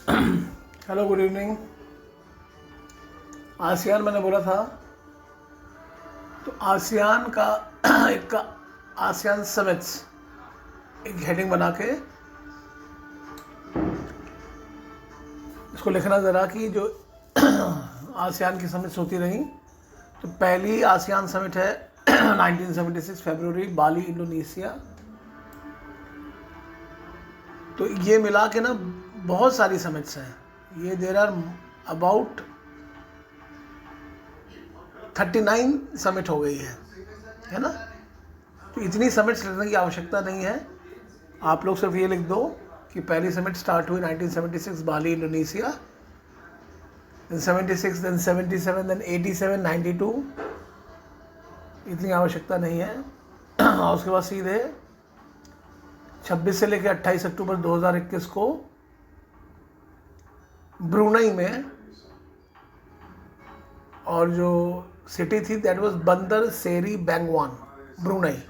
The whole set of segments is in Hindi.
Hello, good evening. आसियान मैंने बोला था, तो आसियान का एक आसियान समिट्स एक हेडिंग बना के इसको लिखना ज़रा कि जो आसियान की समिट्स होती रही, तो पहली आसियान समिट है 1976 फरवरी, बाली, इंडोनेशिया। तो ये मिला के ना बहुत सारी समिट्स हैं। ये देर आर अबाउट 39 समिट हो गई है ना। तो इतनी समिट्स लेने की आवश्यकता नहीं है। आप लोग सिर्फ ये लिख दो कि पहली समिट स्टार्ट हुई 1976 बाली, इंडोनेशिया, then 76, then 77, then 87, 92। इतनी आवश्यकता नहीं है। और उसके बाद सीधे 26 से लेकर 28 अक्टूबर 2021 को ब्रुनई में, और जो सिटी थी दैट वाज बंदर सेरी बैंगवान, ब्रुनई।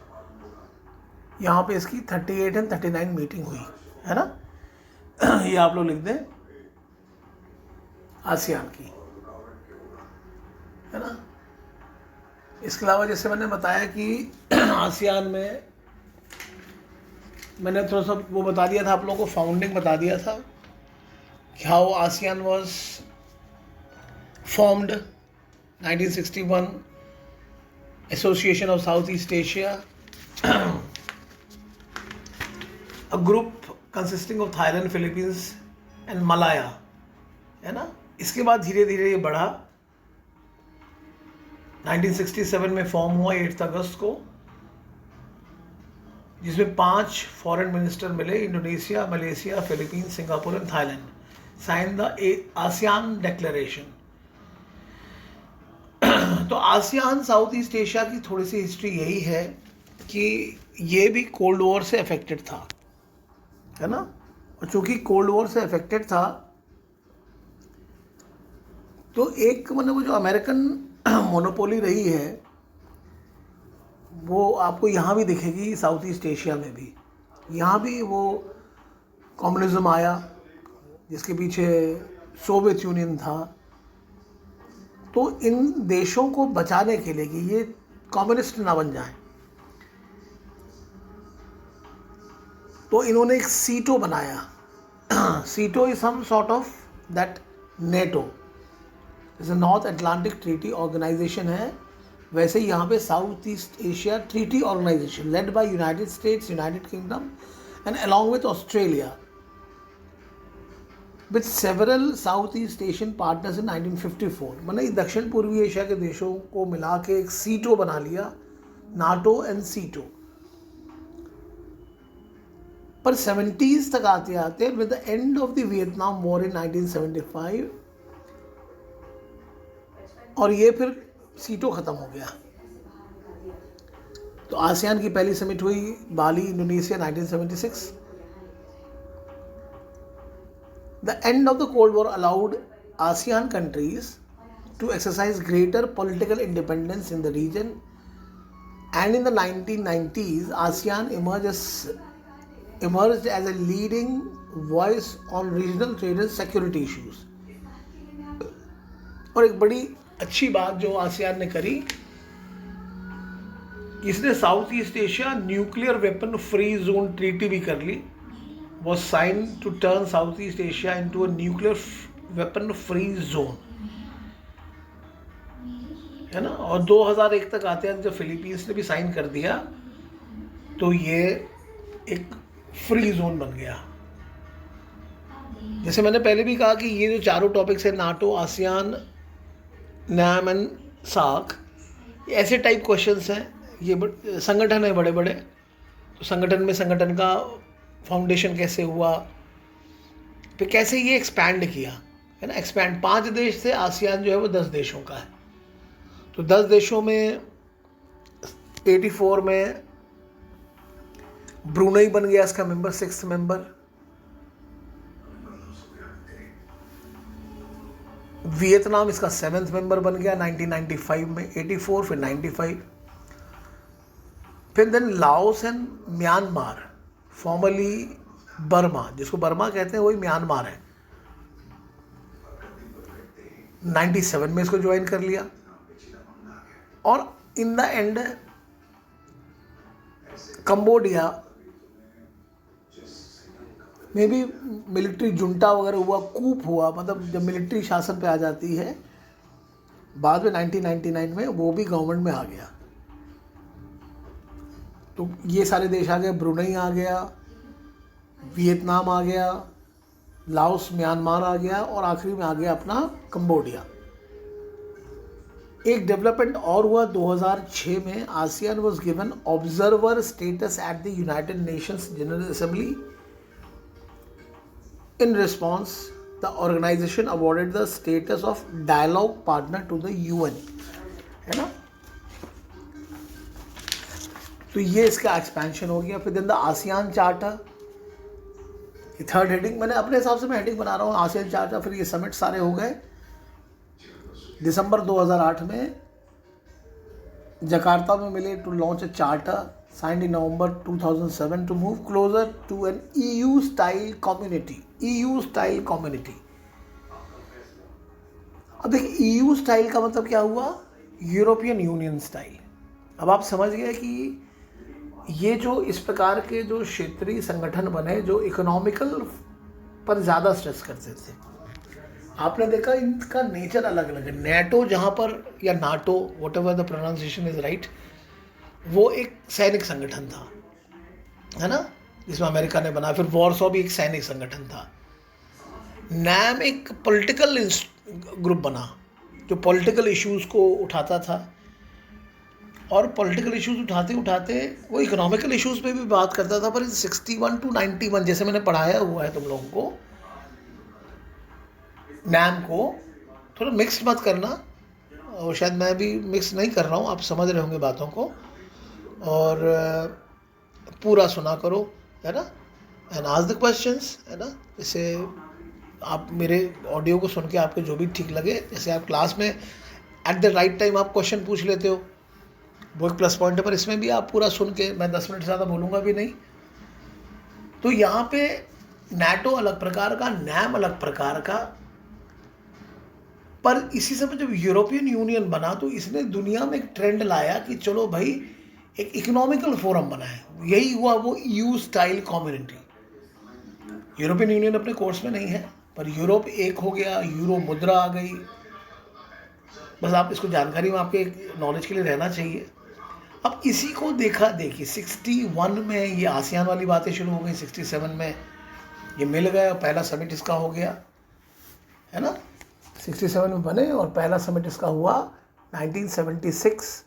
यहाँ पे इसकी 38 एंड 39 मीटिंग हुई है ना। ये आप लोग लिख दें आसियान की, है ना। इसके अलावा जैसे मैंने बताया कि आसियान में मैंने थोड़ा सा वो बता दिया था आप लोगों को, फाउंडिंग बता दिया था कि how ASEAN was formed 1961, association of south East Asia, a group consisting of Thailand, Philippines and Malaya, है ना। इसके बाद धीरे धीरे ये बढ़ा। 1967 में फॉर्म हुआ 8 अगस्त को, जिसमें 5 फॉरेन मिनिस्टर मिले, Indonesia, Malaysia, Philippines, Singapore and Thailand, sign the ASEAN declaration. तो आसियान साउथ ईस्ट एशिया की थोड़ी सी हिस्ट्री यही है कि ये भी कोल्ड वॉर से अफेक्टेड था, है ना। और चूंकि कोल्ड वॉर से अफेक्टेड था, तो एक मतलब वो जो अमेरिकन मोनोपोली रही है वो आपको यहाँ भी दिखेगी, साउथ ईस्ट एशिया में भी। यहाँ भी वो कम्युनिज्म आया, जिसके पीछे सोवियत यूनियन था। तो इन देशों को बचाने के लिए कि ये कम्युनिस्ट ना बन जाए, तो इन्होंने एक सीटो बनाया। SEATO is some sort of that NATO, जैसे नॉर्थ अटलांटिक ट्रीटी ऑर्गेनाइजेशन है, वैसे ही यहाँ पे South East Asia Treaty Organisation led by United States, United Kingdom and along with Australia, with several South East Asian partners in 1954। मतलब दक्षिण पूर्वी एशिया के देशों को मिला के एक सीटो बना लिया, नाटो एंड सीटो। पर 70s तक आते आते with the end of the Vietnam war in 1975, और ये फिर सीटो ख़त्म हो गया। तो आसियान की पहली समिट हुई बाली, Indonesia, 1976। The end of the Cold War allowed ASEAN countries to exercise greater political independence in the region, and in the 1990s, ASEAN emerged as a leading voice on regional trade and security issues. और एक बड़ी अच्छी बात जो आसियान ने करी, इसने south East Asia nuclear weapon free zone treaty भी कर ली, was signed to turn Southeast Asia into a nuclear weapon free zone, है ना। और 2001 तक आते हैं जब फिलीपींस ने भी साइन कर दिया, तो ये एक फ्री जोन बन गया। जैसे मैंने पहले भी कहा कि ये जो चारों टॉपिक्स है, नाटो, आसियान, नाम एंड सार्क, ऐसे टाइप क्वेश्चंस हैं। ये संगठन है बड़े बड़े, तो संगठन में संगठन का फाउंडेशन कैसे हुआ, फिर कैसे ये एक्सपैंड किया, है ना। एक्सपैंड 5 देश थे, आसियान जो है वो 10 देशों का है। तो 10 देशों में 84 में ब्रुनई बन गया इसका मेंबर, 6th मेंबर। वियतनाम इसका 7th मेंबर बन गया 1995 में, 84 फिर 95। फिर then Laos and Myanmar, formerly Burma, जिसको बर्मा कहते हैं वही म्यांमार है, 97 में इसको ज्वाइन कर लिया। और इन द एंड कंबोडिया में भी मिलिट्री जुंटा वगैरह हुआ, कूप हुआ, मतलब जब मिलिट्री शासन पे आ जाती है बाद में 1999 में, वो भी गवर्नमेंट में आ गया। तो ये सारे देश आ गए, ब्रुनई आ गया, वियतनाम आ गया, लाओस म्यांमार आ गया, और आखिरी में आ गया अपना कंबोडिया। एक डेवलपमेंट और हुआ 2006 में, ASEAN was given observer status at the United Nations general assembly. In response, the organization awarded the status of dialogue partner to the UN, है ना। तो ये इसका एक्सपेंशन हो गया। फिर दिन the ASEAN charter, third heading, मैंने अपने हिसाब से मैं हेडिंग बना रहा हूँ, आसियान चार्टर। फिर ये समिट सारे हो गए। दिसंबर 2008 में जकार्ता में मिले to launch a charter, signed in November 2007 to move closer to an EU-style community. EU-style community. अब देखिए EU स्टाइल का मतलब क्या हुआ, यूरोपियन यूनियन स्टाइल। अब आप समझ गए कि ये जो इस प्रकार के जो क्षेत्रीय संगठन बने जो इकोनॉमिकल पर ज़्यादा स्ट्रेस करते थे। आपने देखा इनका नेचर अलग अलग है। नेटो जहाँ पर, या NATO, what ever the pronunciation is right, वो एक सैनिक संगठन था, है ना, जिसमें अमेरिका ने बनाया। फिर वॉरसो भी एक सैनिक संगठन था। नैम एक पॉलिटिकल ग्रुप बना जो पॉलिटिकल इश्यूज़ को उठाता था, और पॉलिटिकल इश्यूज़ उठाते उठाते वो इकोनॉमिकल इश्यूज़ पे भी बात करता था। पर 61 to 91, जैसे मैंने पढ़ाया हुआ है तुम लोगों को, नैम को थोड़ा मिक्स मत करना, और शायद मैं भी मिक्स नहीं कर रहा हूँ, आप समझ रहे होंगे बातों को, और पूरा सुना करो, है ना, एंड आस्क द क्वेश्चंस, है ना। जैसे आप मेरे ऑडियो को सुन के आपको जो भी ठीक लगे, जैसे आप क्लास में एट द राइट टाइम आप क्वेश्चन पूछ लेते हो, वो एक प्लस पॉइंट है। पर इसमें भी आप पूरा सुन के, मैं 10 मिनट ज़्यादा बोलूँगा भी नहीं। तो यहाँ पे नाटो अलग प्रकार का, नैम अलग प्रकार का। पर इसी समय जब यूरोपियन यूनियन बना तो इसने दुनिया में एक ट्रेंड लाया कि चलो भाई एक इकोनॉमिकल फोरम बना है। यही हुआ वो EU style community. European union अपने कोर्स में नहीं है, पर यूरोप एक हो गया, यूरो मुद्रा आ गई। बस आप इसको जानकारी में, आपके नॉलेज के लिए रहना चाहिए। अब इसी को देखिए 61 में ये आसियान वाली बातें शुरू हो गई, 67 में ये मिल गया, पहला समिट इसका हो गया, है ना। 67 में बने और पहला समिट इसका हुआ 1976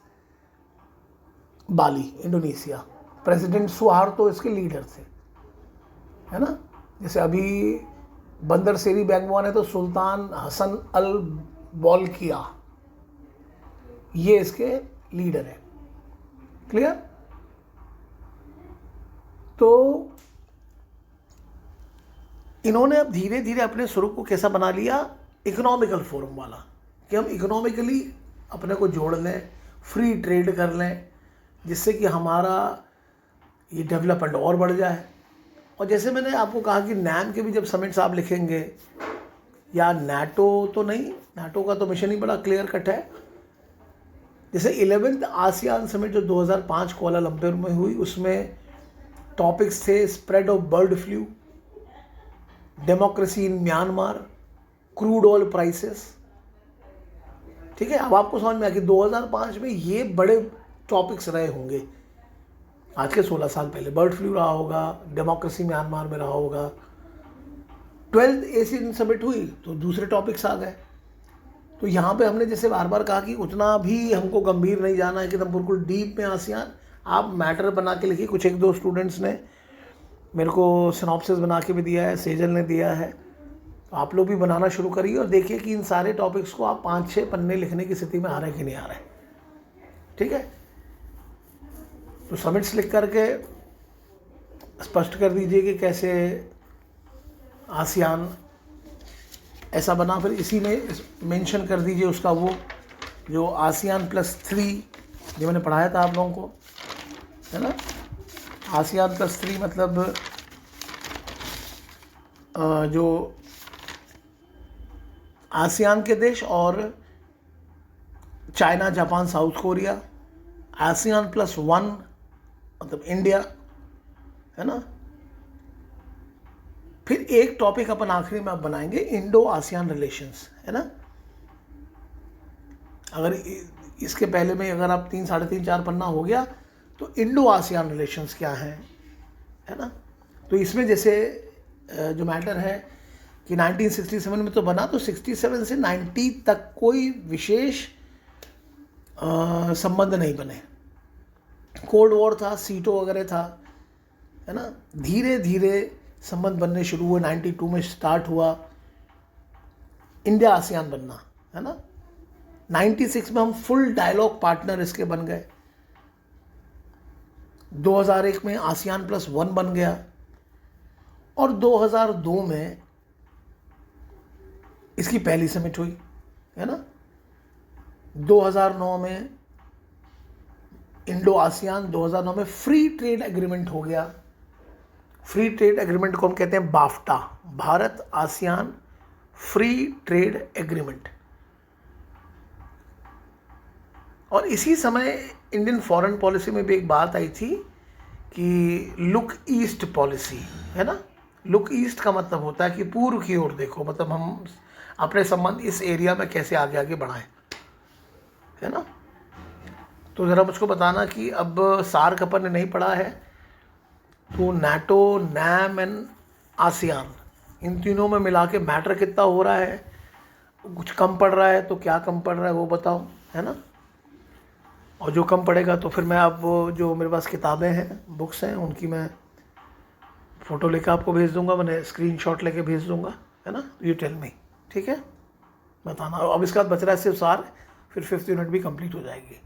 बाली, इंडोनेशिया। प्रेसिडेंट सुहार्तो इसके लीडर थे, है ना। जैसे अभी बंदर सेरी बैंगवान है तो सुल्तान हसन अल बॉलकिया, ये इसके लीडर है। क्लियर। तो इन्होंने अब धीरे धीरे अपने स्वरूप को कैसा बना लिया, इकोनॉमिकल फोरम वाला, कि हम इकोनॉमिकली अपने को जोड़ लें, फ्री ट्रेड कर लें, जिससे कि हमारा ये डेवलपमेंट और बढ़ जाए। और जैसे मैंने आपको कहा कि नैम के भी जब समिट्स आप लिखेंगे, या नाटो तो नहीं, नाटो का तो मिशन ही बड़ा क्लियर कट है। जैसे 11th आसियान समिट जो 2005 कोलालंपुर में हुई, उसमें टॉपिक्स थे spread of bird flu, democracy in Myanmar, crude oil prices. ठीक है। अब आपको समझ में आया कि 2005 में ये बड़े टॉपिक्स रहे होंगे। आज के 16 साल पहले बर्ड फ्लू रहा होगा, डेमोक्रेसी म्यांमार में रहा होगा। 12th एशियन समिट हुई तो दूसरे टॉपिक्स आ गए। तो यहाँ पे हमने जैसे बार बार कहा कि उतना भी हमको गंभीर नहीं जाना है कि एकदम बिल्कुल डीप में आसियान। आप मैटर बना के लिखिए। कुछ एक दो स्टूडेंट्स ने मेरे को सिनॉप्सिस बना के भी दिया है, सेजल ने दिया है, तो आप लोग भी बनाना शुरू करिए और देखिए कि इन सारे टॉपिक्स को आप 5-6 पन्ने लिखने की स्थिति में आ रहे हैं कि नहीं आ रहे। ठीक है। तो समिट्स लिख करके स्पष्ट कर दीजिए कि कैसे आसियान ऐसा बना। फिर इसी में मेंशन कर दीजिए उसका वो जो आसियान +3 जो मैंने पढ़ाया था आप लोगों को, है ना। आसियान +3 मतलब जो आसियान के देश और China, Japan, south Korea, ASEAN +1 मतलब इंडिया, है ना। फिर एक टॉपिक अपन आखिरी में अब बनाएंगे, इंडो आसियान रिलेशंस, है ना। अगर इसके पहले में अगर आप 3, साढ़े 3, 4 पन्ना हो गया तो इंडो आसियान रिलेशंस क्या हैं, है ना। तो इसमें जैसे जो मैटर है कि 1967 में तो बना, तो 67 से 90 तक कोई विशेष संबंध नहीं बने। कोल्ड वॉर था, सीटो वगैरह था, है ना। धीरे धीरे संबंध बनने शुरू हुए, 92 में स्टार्ट हुआ इंडिया आसियान बनना, है ना। 96 में हम फुल डायलॉग पार्टनर इसके बन गए। 2001 में आसियान +1 बन गया और 2002 में इसकी पहली समिट हुई, है ना। 2009 में इंडो आसियान, 2009 में फ्री ट्रेड एग्रीमेंट हो गया। फ्री ट्रेड एग्रीमेंट को हम कहते हैं BAFTA, Bharat ASEAN free trade agreement. और इसी समय इंडियन फॉरेन पॉलिसी में भी एक बात आई थी कि लुक ईस्ट पॉलिसी, है ना। लुक ईस्ट का मतलब होता है कि पूर्व की ओर देखो, मतलब हम अपने संबंध इस एरिया में कैसे आगे आगे बढ़ाएं, है ना। तो ज़रा मुझको बताना कि अब सार्क अपन ने नहीं पढ़ा है, तो नाटो, नैम एंड आसियान, इन तीनों में मिला के मैटर कितना हो रहा है, कुछ कम पड़ रहा है तो क्या कम पड़ रहा है वो बताओ, है ना। और जो कम पड़ेगा तो फिर मैं अब जो मेरे पास किताबें हैं, बुक्स हैं, उनकी मैं फ़ोटो लेकर आपको भेज दूंगा, मैंने स्क्रीनशॉट लेके भेज दूंगा, है ना। यू टेल मी, ठीक है, बताना। अब इसका बच रहा है सिर्फ सार, फिर 5th यूनिट भी कंप्लीट हो जाएगी।